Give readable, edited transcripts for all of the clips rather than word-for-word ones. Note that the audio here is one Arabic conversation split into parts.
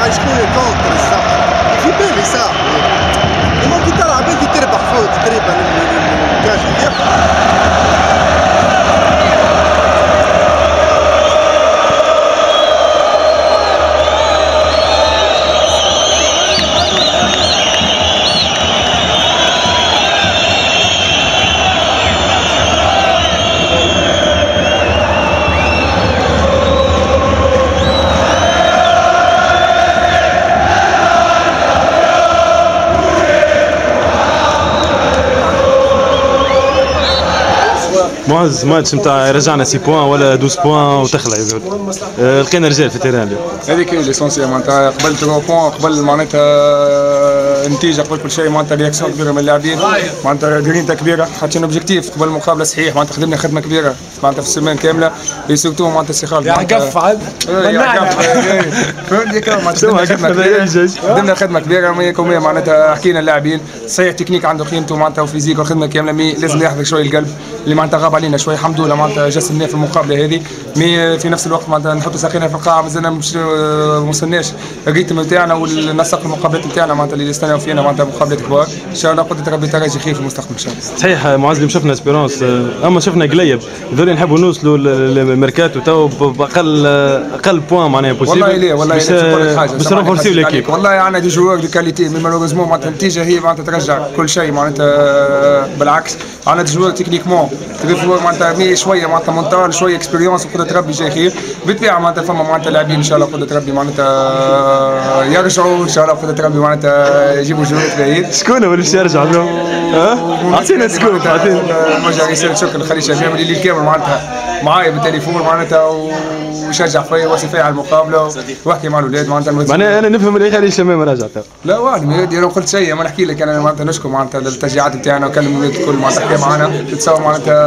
والله شكون كونتر الصح في بالي صاحبي ممكن تلعب انت تربح فوق تقريبا الكاش معز ماتش نتاع رجعنا 6 بوان ولا 12 بوان وتخلع يقول لقينا رجال في التيران اليوم. هذيك هي ليسونسيال معناتها قبل 3 بوان قبل معناتها نتيجه قبل كل شيء معناتها رياكسيون كبيره من اللاعبين معناتها جرينتا كبيره حاطين اوبجيكتيف قبل المقابله صحيح معناتها خدمنا خدمه كبيره معناتها في السيمانه كامله سورتو معناتها استخال يا قف عاد فهمتني معناتها خدمنا خدمه كبيره 100% معناتها حكينا اللاعبين صحيح تكنيك عنده قيمته معناتها وفيزيك وخدمه كامله مي لازم يحضر شويه القلب اللي معناتها غاب علينا شويه الحمد لله معناتها جسمناه في المقابله هذه مي في نفس الوقت معناتها نحطوا ساقينا في القاعه مازلنا مش وصلناش الريتم نتاعنا والنسق المقابلات نتاعنا معناتها اللي يستناو فينا معناتها مقابلات كبار ان شاء الله قدرة ربي ترجي خير في المستقبل ان شاء الله. صحيح معز اليوم شفنا اسبيرونس اما شفنا قليب هذول نحبوا نوصلوا للميركاتو تو باقل بوان معناها بوسيبل. والله ليه والله باش نرفورسيو ليكيب. والله عندنا دي جوار دي كاليتي مي مالوغوزمون معناتها النتيجه هي معناتها ترجع كل شيء معناتها بالعكس عندنا دي جوار تكنيكمون معناتها شويه معناتها مونتال شويه اكسبيريونس وقدرة ربي جاي خير بالطبيعه معناتها فما معناتها لاعبين ان شاء الله قدرة ربي معناتها يرجعوا ان شاء الله قدرة ربي معناتها يجيبوا جوار باهيين. شكون هو اللي يرجع اليوم؟ اعطينا سكوب اعطينا. نوجه رساله شكر لخليل شباب اللي الكامل معناتها معايا بالتليفون معناتها ويشجع فيا ويوصي فيا على المقابله واحكي مع الاولاد معناتها انا نفهم اللي خليل شمام رجع تو. لا والله انا قلت شيء ما نحكي لك انا معناتها نشكر معناتها التشجيعات نتاعنا وكلم الاولاد الكل معناتها حكى معنا تتصور معناتها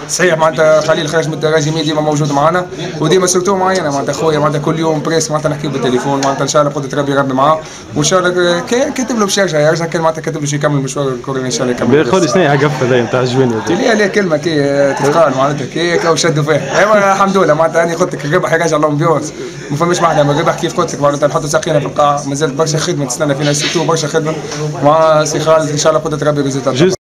صحيح معناتها خليل خرج من الدراجي ديما موجود معنا وديما سورتو معايا انا معناتها خويا معناتها كل يوم بريس معناتها نحكي بالتليفون معناتها ان شاء الله قدرة ربي ربي معاه وان شاء الله كاتب له باش يرجع كان معناتها كاتب له شي يكمل المشوار الكروي ان شاء الله يكمل. بياخذ شنو هي قفه ذي نتاع الجويني؟ لا كلمه كي تتقال معناتها كي وشدوا فيها ايوا الحمد لله معناتها انا قلت لك الربح يرجع الامبيونس ما فماش معنى ما الربح كيف قلت لك معناتها نحطوا ساقينا في القاعه مازال برشا خدمه تستنى فينا سيتو برشا خدمه مع سي خالد ان شاء الله قدرة ربي ريزلتات.